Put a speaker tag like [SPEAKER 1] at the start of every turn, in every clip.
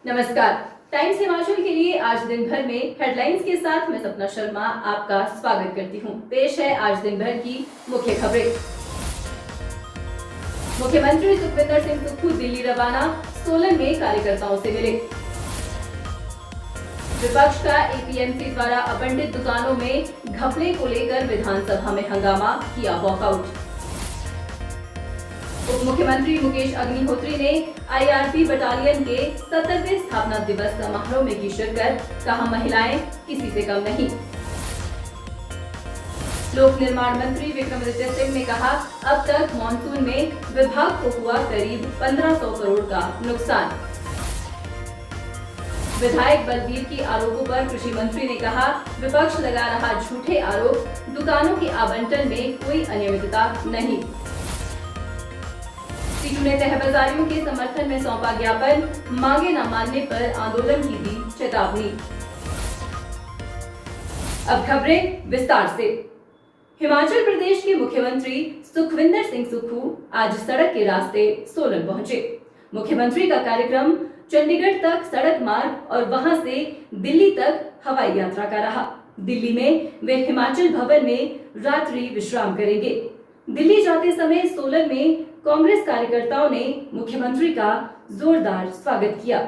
[SPEAKER 1] नमस्कार। टाइम्स हिमाचल के लिए आज दिन भर में हेडलाइंस के साथ मैं सपना शर्मा आपका स्वागत करती हूँ। पेश है आज दिन भर की मुख्य खबरें। मुख्यमंत्री सुखविंदर सिंह सुक्खू दिल्ली रवाना, सोलन में कार्यकर्ताओं से मिले। विपक्ष का एपीएमसी द्वारा आवंटित दुकानों में घपले को लेकर विधानसभा में हंगामा, किया वॉकआउट। उप मुख्यमंत्री मुकेश अग्निहोत्री ने आईआरबी बटालियन के 70वें स्थापना दिवस समारोह में की शिरकत, कहा महिलाएं किसी से कम नहीं। लोक निर्माण मंत्री विक्रमादित्य सिंह ने कहा, अब तक मानसून में विभाग को हुआ करीब 1500 करोड़ का नुकसान। विधायक बलबीर की आरोपों पर कृषि मंत्री ने कहा, विपक्ष लगा रहा झूठे आरोप, दुकानों के आवंटन में कोई अनियमितता नहीं। सीटू ने तहबाजारियों के समर्थन में सौंपा ज्ञापन, मांगे न मानने पर आंदोलन की दी चेतावनी। अब खबरें विस्तार से। हिमाचल प्रदेश के मुख्यमंत्री सुखविंदर सिंह सुक्खू आज सड़क के रास्ते सोलन पहुंचे। मुख्यमंत्री का कार्यक्रम चंडीगढ़ तक सड़क मार्ग और वहां से दिल्ली तक हवाई यात्रा का रहा। दिल्ली में वे हिमाचल भवन में रात्रि विश्राम करेंगे। दिल्ली जाते समय सोलन में कांग्रेस कार्यकर्ताओं ने मुख्यमंत्री का जोरदार स्वागत किया।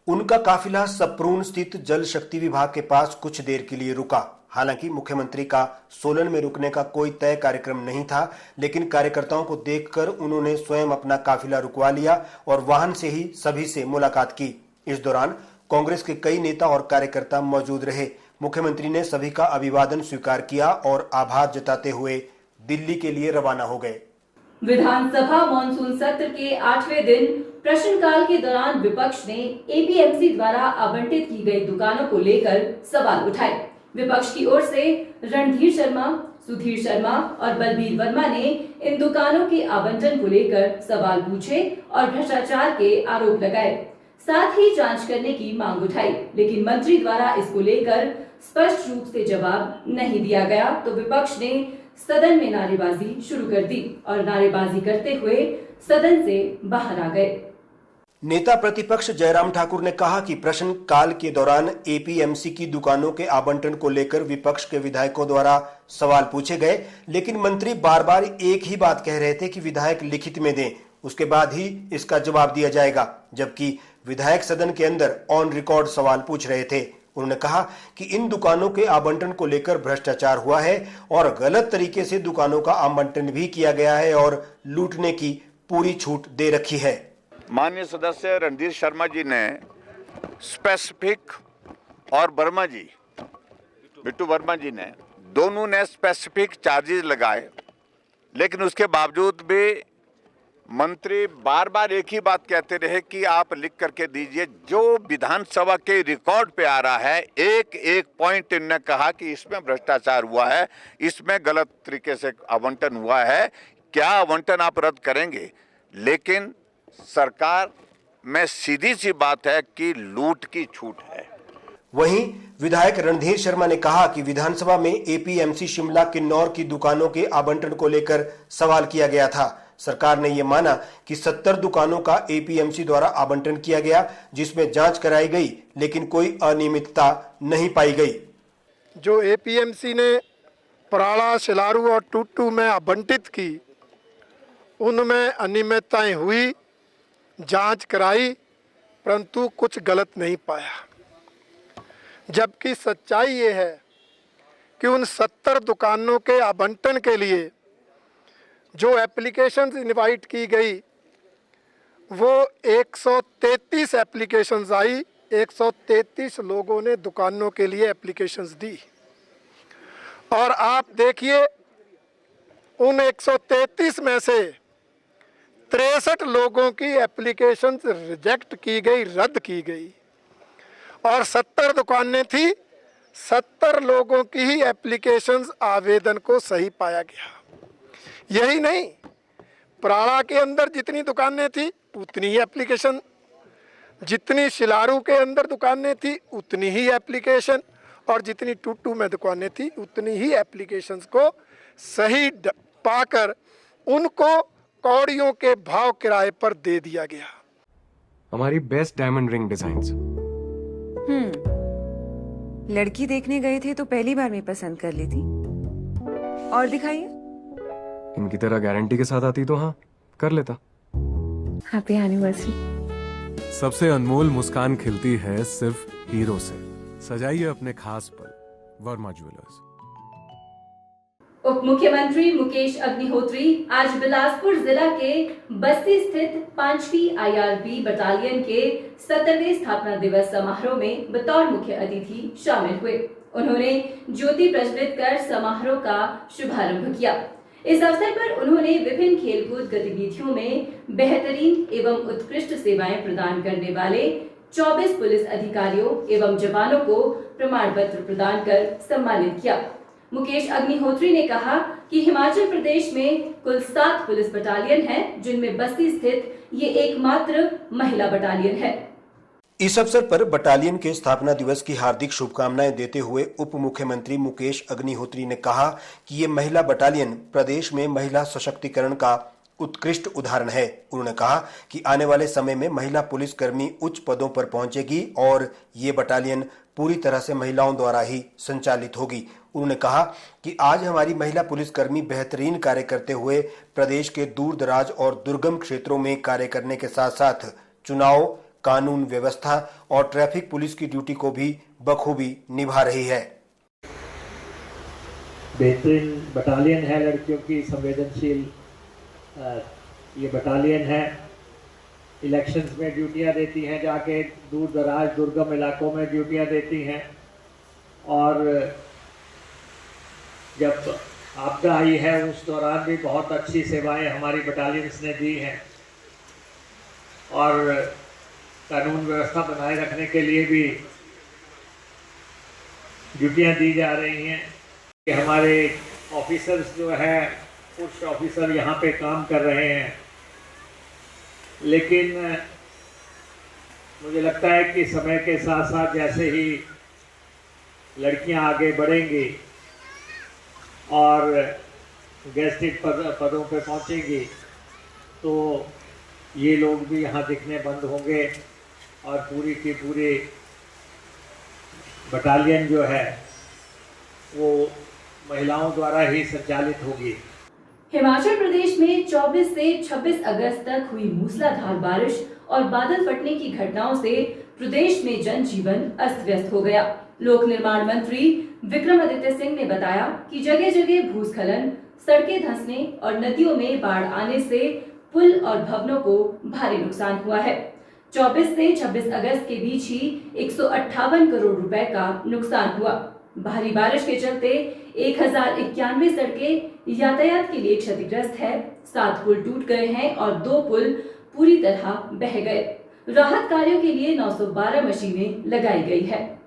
[SPEAKER 2] उनका काफिला सप्रून स्थित जल शक्ति विभाग के पास कुछ देर के लिए रुका। हालांकि मुख्यमंत्री का सोलन में रुकने का कोई तय कार्यक्रम नहीं था, लेकिन कार्यकर्ताओं को देखकर उन्होंने स्वयं अपना काफिला रुकवा लिया और वाहन से ही सभी से मुलाकात की। इस दौरान कांग्रेस के कई नेता और कार्यकर्ता मौजूद रहे। मुख्यमंत्री ने सभी का अभिवादन स्वीकार किया और आभार जताते हुए दिल्ली के लिए रवाना हो गए।
[SPEAKER 1] विधानसभा मॉनसून सत्र के 8वें दिन प्रश्नकाल के दौरान विपक्ष ने एपीएमसी द्वारा आवंटित की गई दुकानों को लेकर सवाल उठाए। विपक्ष की ओर से रणधीर शर्मा, सुधीर शर्मा और बलबीर वर्मा ने इन दुकानों के आवंटन को लेकर सवाल पूछे और भ्रष्टाचार के आरोप लगाए, साथ ही जांच करने की मांग उठाई। लेकिन मंत्री द्वारा इसको लेकर स्पष्ट रूप से जवाब नहीं दिया गया, तो विपक्ष ने सदन में नारेबाजी शुरू कर दी और नारेबाजी करते हुए सदन से बाहर आ गए।
[SPEAKER 2] नेता प्रतिपक्ष जयराम ठाकुर ने कहा कि प्रश्नकाल के दौरान एपीएमसी की दुकानों के आवंटन को लेकर विपक्ष के विधायकों द्वारा सवाल पूछे गए, लेकिन मंत्री बार बार एक ही बात कह रहे थे कि विधायक लिखित में दें, उसके बाद ही इसका जवाब दिया जाएगा, जबकि विधायक सदन के अंदर ऑन रिकॉर्ड सवाल पूछ रहे थे। उन्होंने कहा कि इन दुकानों के आवंटन को लेकर भ्रष्टाचार हुआ है और गलत तरीके से दुकानों का आवंटन भी किया गया है और लूटने की पूरी छूट दे रखी है।
[SPEAKER 3] माननीय सदस्य रणधीर शर्मा जी ने स्पेसिफिक और वर्मा जी, बिट्टू वर्मा जी ने, दोनों ने स्पेसिफिक चार्जेस लगाए, लेकिन उसके बावजूद भी मंत्री बार बार एक ही बात कहते रहे कि आप लिख करके दीजिए। जो विधानसभा के रिकॉर्ड पे आ रहा है, एक एक पॉइंट इन्होंने कहा कि इसमें भ्रष्टाचार हुआ है, इसमें गलत तरीके से आवंटन हुआ है, क्या आवंटन आप रद्द करेंगे? लेकिन सरकार में सीधी सी बात है कि लूट की छूट है।
[SPEAKER 2] वहीं विधायक रणधीर शर्मा ने कहा कि विधानसभा में एपीएमसी शिमला किन्नौर की दुकानों के आवंटन को लेकर सवाल किया गया था। सरकार ने यह माना कि 70 दुकानों का एपीएमसी द्वारा आवंटन किया गया, जिसमें जांच कराई गई, लेकिन कोई अनियमितता नहीं पाई गई।
[SPEAKER 4] जो एपीएमसी ने पराला, शिलारू और टूटू में आवंटित की, उनमें अनियमितताएं हुई, जांच कराई, परंतु कुछ गलत नहीं पाया। जबकि सच्चाई ये है कि उन 70 दुकानों के आवंटन के लिए जो एप्लीकेशंस इनवाइट की गई, वो 133 एप्लीकेशंस आई। 133 लोगों ने दुकानों के लिए एप्लीकेशंस दी और आप देखिए उन 133 में से 63 लोगों की एप्लीकेशंस रिजेक्ट की गई, रद्द की गई और 70 दुकानें थी, 70 लोगों की ही एप्लीकेशंस आवेदन को सही पाया गया। यही नहीं, पराड़ा के अंदर जितनी दुकानें थी उतनी ही एप्लीकेशन, जितनी शिलारू के अंदर दुकानें थी उतनी ही एप्लीकेशन और जितनी टूटू में दुकानें थी उतनी ही एप्लीकेशंस को सही पाकर उनको कौड़ियों के भाव किराए पर दे दिया गया।
[SPEAKER 5] हमारी बेस्ट डायमंड रिंग डिजाइन्स।
[SPEAKER 6] लड़की देखने गए थे तो पहली बार में पसंद कर ली थी। और दिखाइए।
[SPEAKER 5] इनकी तरह गारंटी के साथ आती तो हाँ कर लेता।
[SPEAKER 6] Happy anniversary.
[SPEAKER 5] सबसे अनमोल मुस्कान खिलती है सिर्फ हीरो से। सजाइए अपने खास पल, वर्मा ज्वेलर्स।
[SPEAKER 1] उप मुख्यमंत्री मुकेश अग्निहोत्री आज बिलासपुर जिला के बस्ती स्थित 5वीं IRB बटालियन के 70वें स्थापना दिवस समारोह में बतौर मुख्य अतिथि शामिल हुए। उन्होंने ज्योति प्रज्वलित कर समारोह का शुभारंभ किया। इस अवसर पर उन्होंने विभिन्न खेलकूद गतिविधियों में बेहतरीन एवं उत्कृष्ट सेवाएं प्रदान करने वाले 24 पुलिस अधिकारियों एवं जवानों को प्रमाण पत्र प्रदान कर सम्मानित किया। मुकेश अग्निहोत्री ने कहा कि हिमाचल प्रदेश में कुल 7 पुलिस बटालियन हैं, जिनमें बस्ती स्थित ये एकमात्र महिला बटालियन है।
[SPEAKER 2] इस अवसर पर बटालियन के स्थापना दिवस की हार्दिक शुभकामनाएं देते हुए उप मुख्यमंत्री मुकेश अग्निहोत्री ने कहा कि ये महिला बटालियन प्रदेश में महिला सशक्तिकरण का उत्कृष्ट उदाहरण है। उन्होंने कहा कि आने वाले समय में महिला पुलिसकर्मी उच्च पदों पर पहुंचेगी और ये बटालियन पूरी तरह से महिलाओं द्वारा ही संचालित होगी। उन्होंने कहा कि आज हमारी महिला पुलिसकर्मी बेहतरीन कार्य करते हुए प्रदेश के दूर दराज और दुर्गम क्षेत्रों में कार्य करने के साथ साथ चुनाव, कानून व्यवस्था और ट्रैफिक पुलिस की ड्यूटी को भी बखूबी निभा रही है।
[SPEAKER 7] बेहतरीन बटालियन है लड़कियों की, संवेदनशील ये बटालियन है। इलेक्शंस में ड्यूटियां देती हैं, जाके दूर दराज दुर्गम इलाकों में ड्यूटियां देती हैं। और जब आपदा आई है उस दौरान भी बहुत अच्छी सेवाएं हमारी बटालियंस ने दी हैं। और कानून व्यवस्था बनाए रखने के लिए भी ड्यूटियां दी जा रही हैं। कि हमारे ऑफिसर्स जो है पुरुष ऑफिसर यहाँ पे काम कर रहे हैं, लेकिन मुझे लगता है कि समय के साथ साथ जैसे ही लड़कियां आगे बढ़ेंगी और गेस्टेड पदों पे पहुंचेंगी तो ये लोग भी यहाँ दिखने बंद होंगे और पूरी की पूरी बटालियन जो है वो महिलाओं द्वारा ही संचालित होगी।
[SPEAKER 1] हिमाचल प्रदेश में 24 से 26 अगस्त तक हुई मूसलाधार बारिश और बादल फटने की घटनाओं से प्रदेश में जनजीवन अस्त व्यस्त हो गया। लोक निर्माण मंत्री विक्रमादित्य सिंह ने बताया कि जगह जगह भूस्खलन, सड़कें धंसने और नदियों में बाढ़ आने से पुल और भवनों को भारी नुकसान हुआ है। 24 से 26 अगस्त के बीच ही 158 करोड़ रुपए का नुकसान हुआ। भारी बारिश के चलते 1091 सड़कें यातायात के लिए क्षतिग्रस्त है, 7 पुल टूट गए हैं और 2 पुल पूरी तरह बह गए। राहत कार्यों के लिए 912 मशीनें लगाई गई है।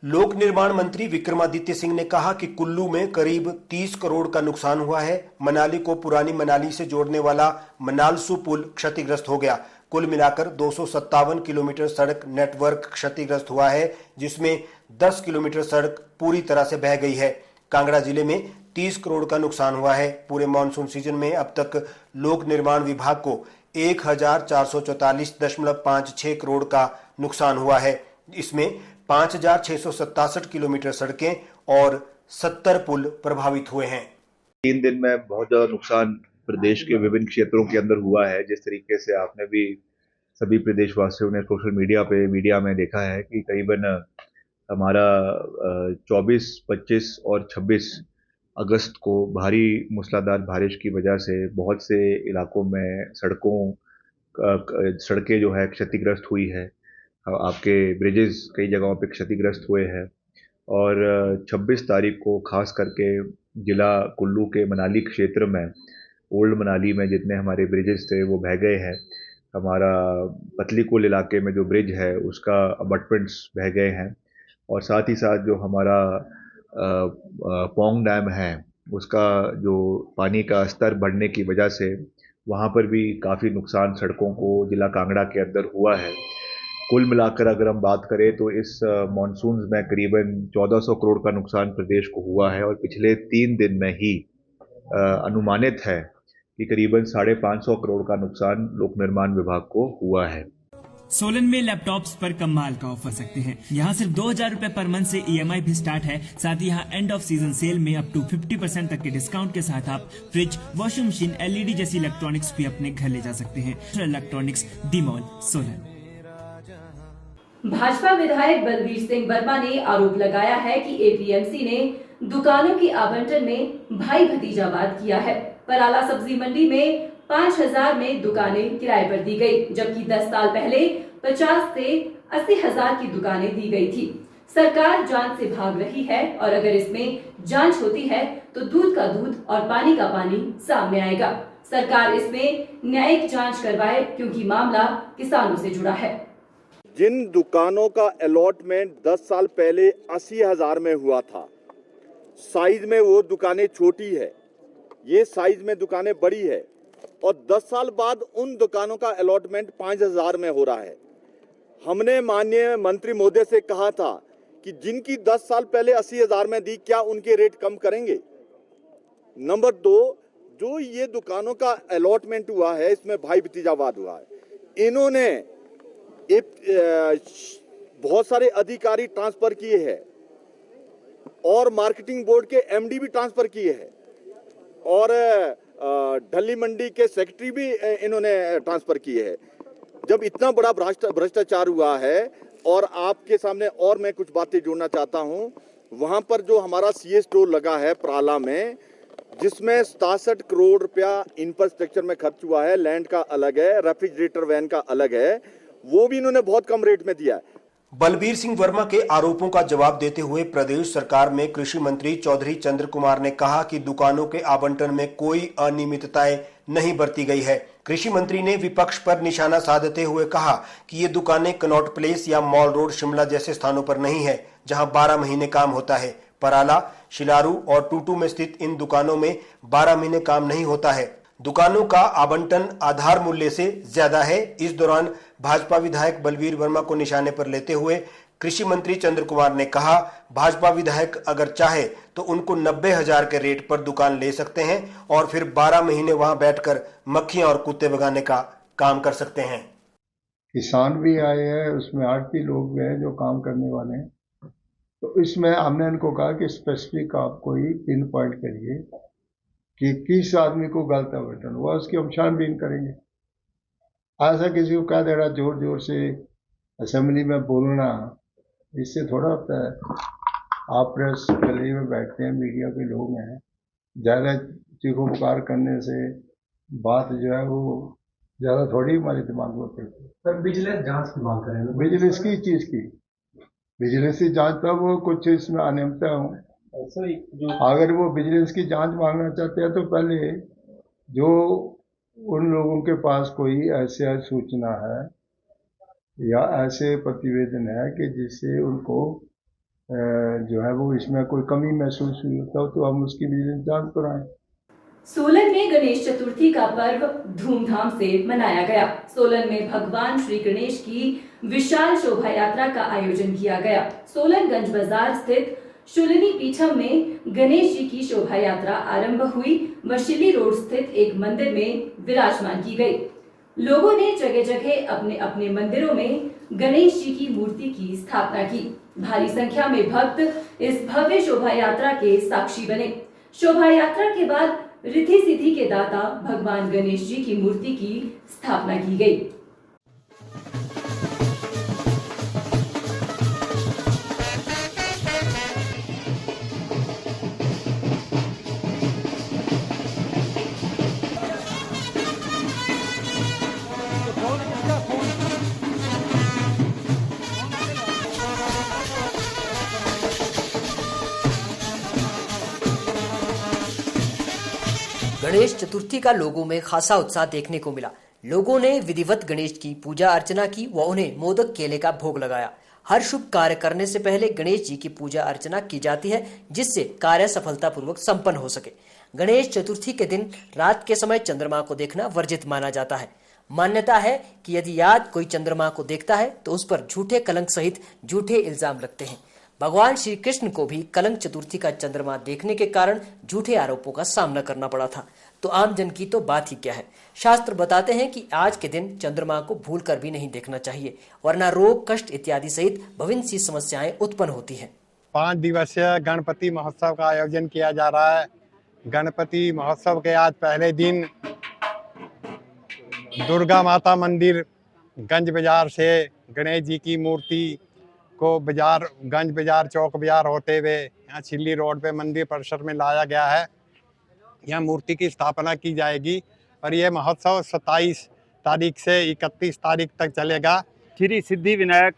[SPEAKER 2] लोक निर्माण मंत्री विक्रमादित्य सिंह ने कहा कि कुल्लू में करीब 30 करोड़ का नुकसान हुआ है। मनाली को पुरानी मनाली से जोड़ने वाला मनालसू पुल क्षतिग्रस्त हो गया। कुल मिलाकर 257 किलोमीटर सड़क नेटवर्क क्षतिग्रस्त हुआ है, जिसमें 10 किलोमीटर सड़क पूरी तरह से बह गई है। कांगड़ा जिले में 30 करोड़ का नुकसान हुआ है। पूरे मानसून सीजन में अब तक लोक निर्माण विभाग को 1444.56 करोड़ का नुकसान हुआ है। इसमें 5667 किलोमीटर सड़कें और 70 पुल प्रभावित हुए हैं।
[SPEAKER 8] 3 दिन में बहुत ज्यादा नुकसान प्रदेश के विभिन्न क्षेत्रों के अंदर हुआ है। जिस तरीके से आपने भी सभी प्रदेशवासियों ने सोशल मीडिया में देखा है कि करीबन हमारा 24, 25 और 26 अगस्त को भारी मूसलाधार बारिश की वजह से बहुत से इलाकों में सड़कें जो है क्षतिग्रस्त हुई है। आपके ब्रिजेस कई जगहों पे क्षतिग्रस्त हुए हैं। और 26 तारीख को खास करके जिला कुल्लू के मनाली क्षेत्र में, ओल्ड मनाली में जितने हमारे ब्रिजेस थे वो बह गए हैं। हमारा पतलीकुल इलाके में जो ब्रिज है उसका अबटमेंट्स बह गए हैं। और साथ ही साथ जो हमारा पोंग डैम है उसका जो पानी का स्तर बढ़ने की वजह से वहाँ पर भी काफ़ी नुकसान सड़कों को जिला कांगड़ा के अंदर हुआ है। कुल मिलाकर अगर हम बात करें तो इस मानसून में करीबन 1400 करोड़ का नुकसान प्रदेश को हुआ है। और पिछले 3 दिन में ही अनुमानित है कि करीबन 550 करोड़ का नुकसान लोक निर्माण विभाग को हुआ है।
[SPEAKER 9] सोलन में लैपटॉप्स पर कमाल का ऑफर सकते हैं। यहाँ सिर्फ 2000 रुपए पर मंथ से EMI भी स्टार्ट है। साथ ही यहाँ एंड ऑफ सीजन सेल में अप टू 50% तक के डिस्काउंट के साथ आप फ्रिज, वॉशिंग मशीन, LED जैसी इलेक्ट्रॉनिक्स भी अपने घर ले जा सकते हैं। Electronics D mall Solan.
[SPEAKER 1] Bhajpa विधायक बलबीर सिंह वर्मा ने आरोप लगाया है कि APMC ने दुकानों के आवंटन में भाई भतीजावाद किया है। पराला सब्जी मंडी में 5000 में दुकानें किराए पर दी गई, जबकि 10 साल पहले 50 से 80 हजार की दुकानें दी गई थी। सरकार जांच से भाग रही है और अगर इसमें जांच होती है तो दूध का दूध और पानी का पानी सामने आएगा। सरकार इसमें न्यायिक जांच करवाए क्योंकि मामला किसानों से जुड़ा है।
[SPEAKER 10] जिन दुकानों का अलॉटमेंट 10 साल पहले 80,000 में हुआ था, साइज में वो दुकानें छोटी है, ये साइज में दुकानें बड़ी है और 10 साल बाद उन दुकानों का अलॉटमेंट 5,000 में हो रहा है। हमने माननीय मंत्री महोदय से कहा था कि जिनकी 10 साल पहले 80,000 में दी, क्या उनके रेट कम करेंगे। नंबर 2, जो ये दुकानों का अलॉटमेंट हुआ है, इसमें भाई भतीजावाद हुआ है। इन्होंने बहुत सारे अधिकारी ट्रांसफर किए हैं और मार्केटिंग बोर्ड के MD भी ट्रांसफर किए हैं और ढली मंडी के सेक्रेटरी भी इन्होंने ट्रांसफर किए हैं। जब इतना बड़ा भ्रष्टाचार हुआ है, और आपके सामने और मैं कुछ बातें जोड़ना चाहता हूं, वहां पर जो हमारा CA स्टोर लगा है पराला में, जिसमें 67 करोड़ रुपया इंफ्रास्ट्रक्चर में खर्च हुआ है, लैंड का अलग है, रेफ्रिजरेटर वैन का अलग है, वो भी इन्होंने बहुत कम रेट में दिया है।
[SPEAKER 2] बलबीर सिंह वर्मा के आरोपों का जवाब देते हुए प्रदेश सरकार में कृषि मंत्री चौधरी चंद्र कुमार ने कहा कि दुकानों के आवंटन में कोई अनियमितताएं नहीं बरती गई है। कृषि मंत्री ने विपक्ष पर निशाना साधते हुए कहा कि ये दुकानें कनॉट प्लेस या मॉल रोड शिमला जैसे स्थानों पर नहीं है, जहां 12 महीने काम होता है। पराला, शिलारू और टूटू में स्थित इन दुकानों में 12 महीने काम नहीं होता है। दुकानों का आवंटन आधार मूल्य से ज्यादा है। इस दौरान भाजपा विधायक बलबीर वर्मा को निशाने पर लेते हुए कृषि मंत्री चंद्र कुमार ने कहा, भाजपा विधायक अगर चाहे तो उनको 90,000 के रेट पर दुकान ले सकते हैं और फिर 12 महीने वहां बैठकर मक्खियां और कुत्ते भगाने का काम कर सकते हैं।
[SPEAKER 11] किसान भी आए हैं, उसमें आड़ती लोग भी हैं जो काम करने वाले हैं। तो इसमें हमने इनको कहा कि स्पेसिफिक आप कोई पिन पॉइंट करिए कि किस आदमी को गलत आवंटन हुआ, उसकी हम छानबीन करेंगे। ऐसा किसी को कह देना जोर जोर से असेंबली में बोलना, इससे थोड़ा होता है। आप प्रेस गैलरी में बैठते हैं, मीडिया के लोग हैं, ज़्यादा चीखो पुकार करने से बात जो है वो ज़्यादा थोड़ी हमारे दिमाग में पड़ती है।
[SPEAKER 12] सर, विजिलेंस जांच की मांग करें।
[SPEAKER 11] विजिलेंस की चीज़ की विजिलेंस की जांच, तब वो कुछ इसमें अनियमितता हो। अगर वो विजिलेंस की जांच मांगना चाहते हैं तो पहले जो उन लोगों के पास कोई ऐसी सूचना है या ऐसे प्रतिवेदन है कि जिससे उनको जो है वो इसमें कोई कमी महसूस हुई होता हो, तो हम उसकी विजिलेंस जांच कराएं।
[SPEAKER 1] सोलन में गणेश चतुर्थी का पर्व धूमधाम से मनाया गया। सोलन में भगवान श्री गणेश की विशाल शोभा यात्रा का आयोजन किया गया। सोलन गंज बाजार स्थित शूलिनी पीठम में गणेश जी की शोभा यात्रा आरंभ हुई व शिली रोड स्थित एक मंदिर में विराजमान की गई। लोगों ने जगह जगह अपने अपने मंदिरों में गणेश जी की मूर्ति की स्थापना की। भारी संख्या में भक्त इस भव्य शोभा यात्रा के साक्षी बने। शोभा यात्रा के बाद रिद्धि सिद्धि के दाता भगवान गणेश जी की मूर्ति की स्थापना की गई।
[SPEAKER 13] गणेश चतुर्थी का लोगों में खासा उत्साह देखने को मिला। लोगों ने विधिवत गणेश की पूजा अर्चना की व उन्हें मोदक केले का भोग लगाया। हर शुभ कार्य करने से पहले गणेश जी की पूजा अर्चना की जाती है, जिससे कार्य सफलतापूर्वक संपन्न हो सके। गणेश चतुर्थी के दिन रात के समय चंद्रमा को देखना वर्जित माना जाता है। मान्यता है कि यदि याद कोई चंद्रमा को देखता है तो उस पर झूठे कलंक सहित झूठे इल्जाम लगते हैं। भगवान श्री कृष्ण को भी कलंक चतुर्थी का चंद्रमा देखने के कारण झूठे आरोपों का सामना करना पड़ा था, तो आम जन की तो बात ही क्या है। शास्त्र बताते हैं कि आज के दिन चंद्रमा को भूलकर भी नहीं देखना चाहिए, वरना रोग, कष्ट इत्यादि सहित विभिन्न सी समस्याएं उत्पन्न होती हैं।
[SPEAKER 14] 5 दिवसीय गणपति महोत्सव का आयोजन किया जा रहा है। गणपति महोत्सव के आज पहले दिन दुर्गा माता मंदिर गंज बाजार से गणेश जी की मूर्ति को गंज बाजार चौक बाजार होते हुए यहाँ छिल्ली रोड पे मंदिर परिसर में लाया गया है। यह मूर्ति की स्थापना की जाएगी और यह महोत्सव 27 तारीख से 31 तारीख तक चलेगा।
[SPEAKER 7] श्री सिद्धि विनायक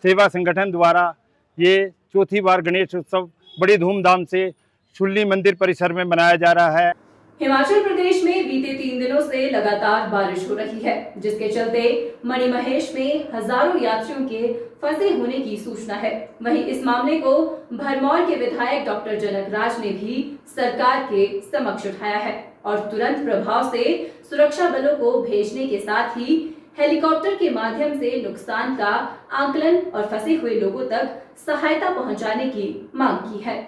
[SPEAKER 7] सेवा संगठन द्वारा ये चौथी बार गणेश उत्सव बड़ी धूमधाम से छुल्ली मंदिर परिसर में मनाया जा रहा है।
[SPEAKER 1] हिमाचल प्रदेश में बीते 3 दिनों से लगातार बारिश हो रही है, जिसके चलते मणिमहेश में हजारों यात्रियों के फंसे होने की सूचना है। वहीं इस मामले को भरमौर के विधायक डॉक्टर जनक राज ने भी सरकार के समक्ष उठाया है और तुरंत प्रभाव से सुरक्षा बलों को भेजने के साथ ही हेलीकॉप्टर के माध्यम से नुकसान का आकलन और फंसे हुए लोगों तक सहायता पहुंचाने की मांग की है।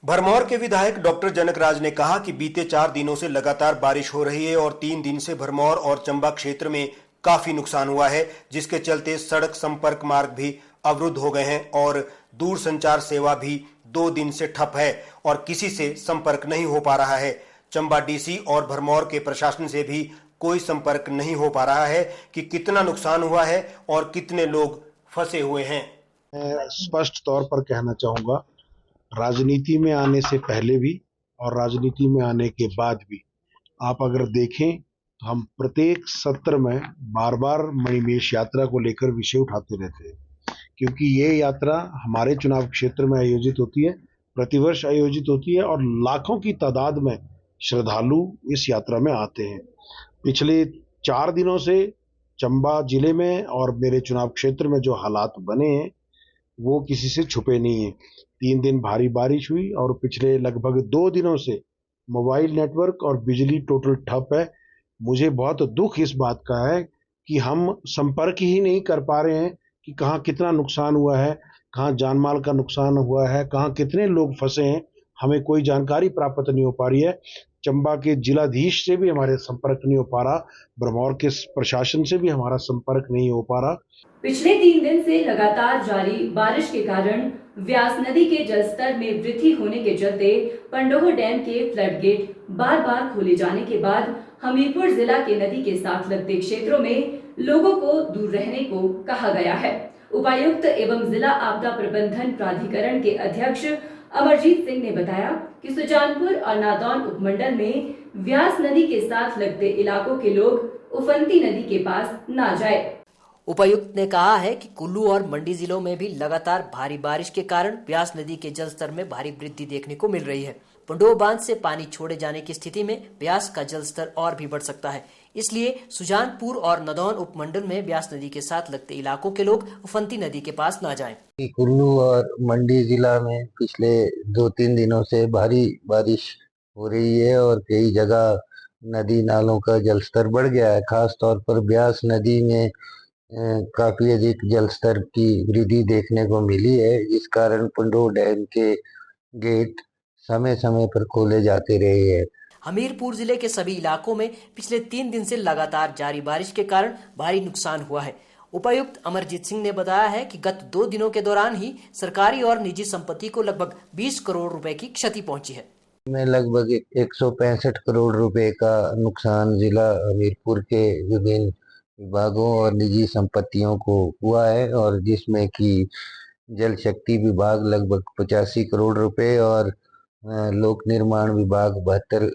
[SPEAKER 2] भरमौर के विधायक डॉक्टर जनक राज ने कहा कि बीते 4 दिनों से लगातार बारिश हो रही है और 3 दिन से भरमौर और चंबा क्षेत्र में काफी नुकसान हुआ है, जिसके चलते सड़क संपर्क मार्ग भी अवरुद्ध हो गए हैं और दूर संचार सेवा भी 2 दिन से ठप है और किसी से संपर्क नहीं हो पा रहा है। चंबा डीसी और भरमौर के प्रशासन से भी कोई संपर्क नहीं हो पा रहा है कि कितना नुकसान हुआ है और कितने लोग फंसे हुए हैं।
[SPEAKER 15] मैं स्पष्ट तौर पर कहना चाहूंगा, राजनीति में आने से पहले भी और राजनीति में आने के बाद भी आप अगर देखें तो हम प्रत्येक सत्र में बार बार मणिमहेश यात्रा को लेकर विषय उठाते रहते हैं, क्योंकि ये यात्रा हमारे चुनाव क्षेत्र में आयोजित होती है, प्रतिवर्ष आयोजित होती है और लाखों की तादाद में श्रद्धालु इस यात्रा में आते हैं। पिछले 4 दिनों से चंबा जिले में और मेरे चुनाव क्षेत्र में जो हालात बने हैं वो किसी से छुपे नहीं है। 3 दिन भारी बारिश हुई और पिछले लगभग 2 दिनों से मोबाइल नेटवर्क और बिजली टोटल ठप है। मुझे बहुत दुख इस बात का है कि हम संपर्क ही नहीं कर पा रहे हैं कि कहाँ कितना नुकसान हुआ है, कहाँ जानमाल का नुकसान हुआ है, कहाँ कितने लोग फंसे हैं, हमें कोई जानकारी प्राप्त नहीं हो पा रही है। चंबा के जिलाधीश से भी हमारे संपर्क नहीं हो पा रहा, भरमौर के प्रशासन से भी हमारा संपर्क नहीं हो पा रहा।
[SPEAKER 1] पिछले 3 दिन से लगातार जारी बारिश के कारण व्यास नदी के जलस्तर में वृद्धि होने के चलते पंडोह डैम के फ्लड गेट बार-बार खोले जाने के बाद हमीरपुर जिला के नदी के साथ लगते क्षेत्रों में लोगों को दूर रहने को कहा गया है। उपायुक्त एवं जिला आपदा प्रबंधन प्राधिकरण के अध्यक्ष अमरजीत सिंह ने बताया कि सुजानपुर और नादौन उपमंडल में व्यास नदी के साथ लगते इलाकों के लोग उफनती नदी के पास ना जाए।
[SPEAKER 13] उपायुक्त ने कहा है कि कुल्लू और मंडी जिलों में भी लगातार भारी बारिश के कारण व्यास नदी के जलस्तर में भारी वृद्धि देखने को मिल रही है। पंडोह बांध से पानी छोड़े जाने की स्थिति में व्यास का जलस्तर और भी बढ़ सकता है, इसलिए सुजानपुर और नदौन उपमंडल में व्यास नदी के साथ लगते इलाकों के लोग उफनती नदी के पास न जाएं।
[SPEAKER 16] कुल्लू और मंडी जिला में पिछले 2-3 दिनों से भारी बारिश हो रही है और कई जगह नदी नालों का जलस्तर बढ़ गया है। खास तौर पर व्यास नदी में काफी अधिक जलस्तर की वृद्धि देखने को मिली है, जिस कारण पंडोह डैम के गेट समय समय पर खोले जाते रहे हैं।
[SPEAKER 13] हमीरपुर जिले के सभी इलाकों में पिछले 3 दिन से लगातार जारी बारिश के कारण भारी नुकसान हुआ है। उपायुक्त अमरजीत सिंह ने बताया है कि गत 2 दिनों के दौरान ही सरकारी और निजी संपत्ति को लगभग 20 करोड़ रुपए की क्षति पहुंची है।
[SPEAKER 16] में लगभग 165 करोड़ रुपए का नुकसान जिला हमीरपुर के विभिन्न विभागों और निजी संपत्तियों को हुआ है, और जिसमें कि जल शक्ति विभाग लगभग 85 करोड़ रुपए और लोक निर्माण विभाग 72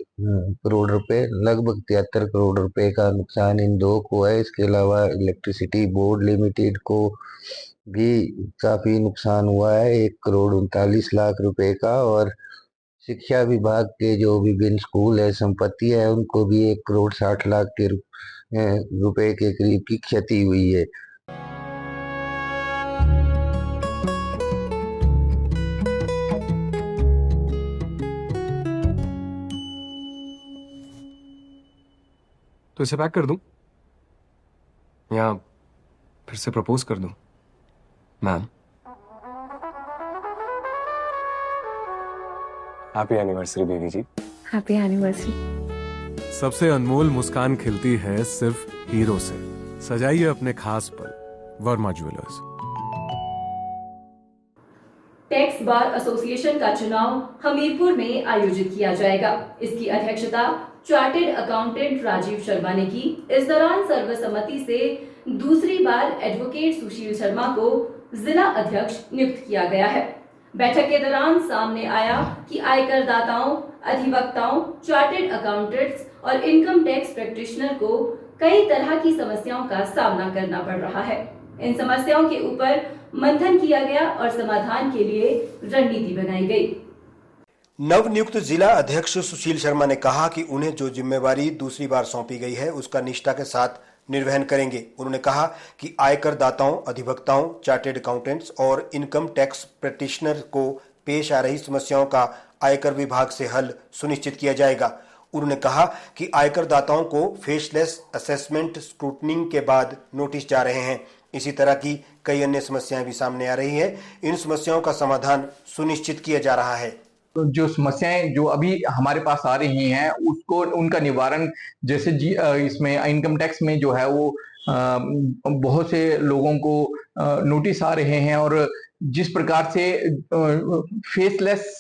[SPEAKER 16] करोड़ रुपए, लगभग 73 करोड़ रुपए का नुकसान इन दो को है। इसके अलावा इलेक्ट्रिसिटी बोर्ड लिमिटेड को भी काफी नुकसान हुआ है, 1,39,00,000 रुपए का, और शिक्षा विभाग के जो विभिन्न स्कूल है संपत्ति है उनको भी 1,60,00,000 के रुपए के करीब की क्षति हुई है।
[SPEAKER 5] तो इसे पैक कर दूं या फिर से प्रपोज कर दूं? Ma'am, happy anniversary baby ji.
[SPEAKER 6] Happy anniversary.
[SPEAKER 5] सबसे अनमोल मुस्कान खिलती है सिर्फ हीरो से। सजाइए अपने खास पल, Verma jewellers.
[SPEAKER 1] Tax bar association का चुनाव हमीरपुर में आयोजित किया जाएगा। इसकी अध्यक्षता चार्टेड अकाउंटेंट राजीव शर्मा ने की। इस दौरान सर्वसम्मति से दूसरी बार एडवोकेट सुशील शर्मा को जिला अध्यक्ष नियुक्त किया गया है। बैठक के दौरान सामने आया कि आयकर दाताओं, अधिवक्ताओं, चार्टेड अकाउंटेंट्स और इनकम टैक्स प्रैक्टिशनर को कई तरह की समस्याओं का सामना करना पड़ रहा है। इन समस्याओं के ऊपर मंथन किया गया और समाधान के लिए रणनीति बनाई गई।
[SPEAKER 2] नवनियुक्त जिला अध्यक्ष सुशील शर्मा ने कहा कि उन्हें जो जिम्मेवारी दूसरी बार सौंपी गई है उसका निष्ठा के साथ निर्वहन करेंगे। उन्होंने कहा कि आयकर दाताओं, अधिवक्ताओं, चार्टेड अकाउंटेंट्स और इनकम टैक्स प्रैक्टिशनर को पेश आ रही समस्याओं का आयकर विभाग से हल सुनिश्चित किया जाएगा। उन्होंने कहा कि आयकर दाताओं को फेसलेस असेसमेंट स्क्रूटनिंग के बाद नोटिस जा रहे हैं। इसी तरह की कई अन्य समस्याएं भी सामने आ रही है। इन समस्याओं का समाधान सुनिश्चित किया जा रहा है।
[SPEAKER 17] जो समस्याएं जो अभी हमारे पास आ रही हैं उसको उनका निवारण, जैसे इसमें इनकम टैक्स में जो है वो बहुत से लोगों को नोटिस आ रहे हैं और जिस प्रकार से फेसलेस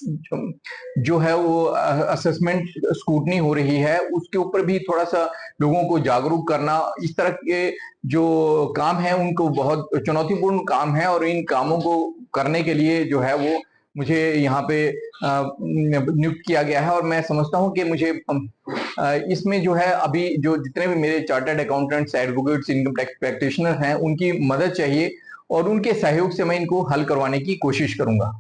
[SPEAKER 17] जो है वो असेसमेंट स्क्रूटनी हो रही है उसके ऊपर भी थोड़ा सा लोगों को जागरूक करना, इस तरह के जो काम है उनको बहुत चुनौतीपूर्ण काम है और इन कामों को करने के लिए जो है वो मुझे यहाँ पे नियुक्त किया गया है। और मैं समझता हूँ कि मुझे इसमें जो है अभी जो जितने भी मेरे chartered accountants, advocates, income tax practitioner हैं उनकी मदद चाहिए और उनके सहयोग से मैं इनको हल करवाने की कोशिश करूंगा।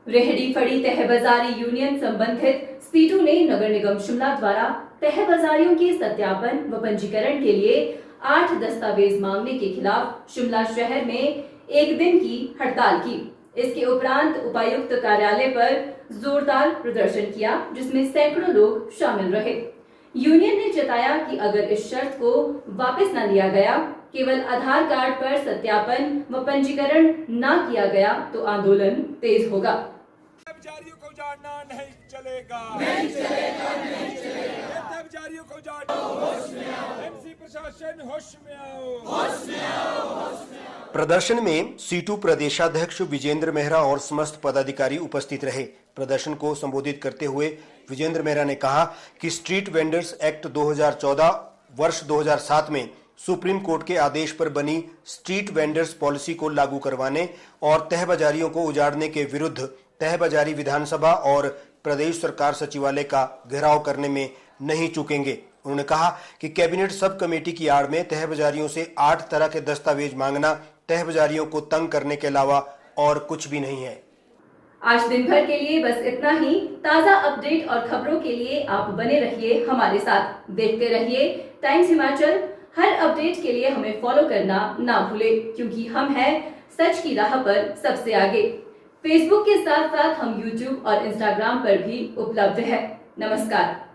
[SPEAKER 1] रेहड़ी फड़ी तह बाजारी यूनियन संबंधित सीटू ने नगर निगम शिमला द्वारा तह बाजारियों के सत्यापन व पंजीकरण के लिए 8 दस्तावेज मांगने के खिलाफ शिमला शहर में एक दिन की हड़ताल की। इसके उपरांत उपायुक्त कार्यालय पर जोरदार प्रदर्शन किया जिसमें सैकड़ों लोग शामिल रहे। यूनियन ने जताया कि अगर इस शर्त को वापस न लिया गया, केवल आधार कार्ड पर सत्यापन व पंजीकरण न किया गया तो आंदोलन तेज होगा।
[SPEAKER 18] कर्मचारियों को उजाड़ना नहीं चलेगा, नहीं चलेगा, नहीं चलेगा। कर्मचारियों को उजाड़ना, होश में आओ। एमसी प्रशासन होश में आओ, होश में आओ, होश में आओ।
[SPEAKER 2] प्रदर्शन में सीटू प्रदेशाध्यक्ष विजेंद्र मेहरा और समस्त पदाधिकारी उपस्थित रहे। प्रदर्शन को संबोधित करते हुए विजेंद्र मेहरा ने कहा कि स्ट्रीट वेंडर्स एक्ट 2014 वर्ष 2007 में सुप्रीम कोर्ट के आदेश पर बनी स्ट्रीट वेंडर्स पॉलिसी को लागू करवाने और तह बाजारियों को उजाड़ने के विरुद्ध तह बाजारी विधानसभा और प्रदेश सरकार सचिवालय का घेराव करने में नहीं चूकेंगे। उन्होंने कहा कि कैबिनेट सब कमेटी की आड़ में तह बाजारियों से 8 तरह के दस्तावेज मांगना तह बाजारियों को तंग करने के अलावा और कुछ भी नहीं है।
[SPEAKER 1] आज दिन भर के लिए बस इतना ही। ताजा अपडेट और खबरों के लिए आप बने रहिए हमारे साथ, देखते रहिए टाइम्स हिमाचल। हर अपडेट के लिए हमें फॉलो करना ना भूलें, क्योंकि हम हैं सच की राह पर सबसे आगे। फेसबुक के साथ साथ हम यूट्यूब और इंस्टाग्राम पर भी उपलब्ध है। नमस्कार।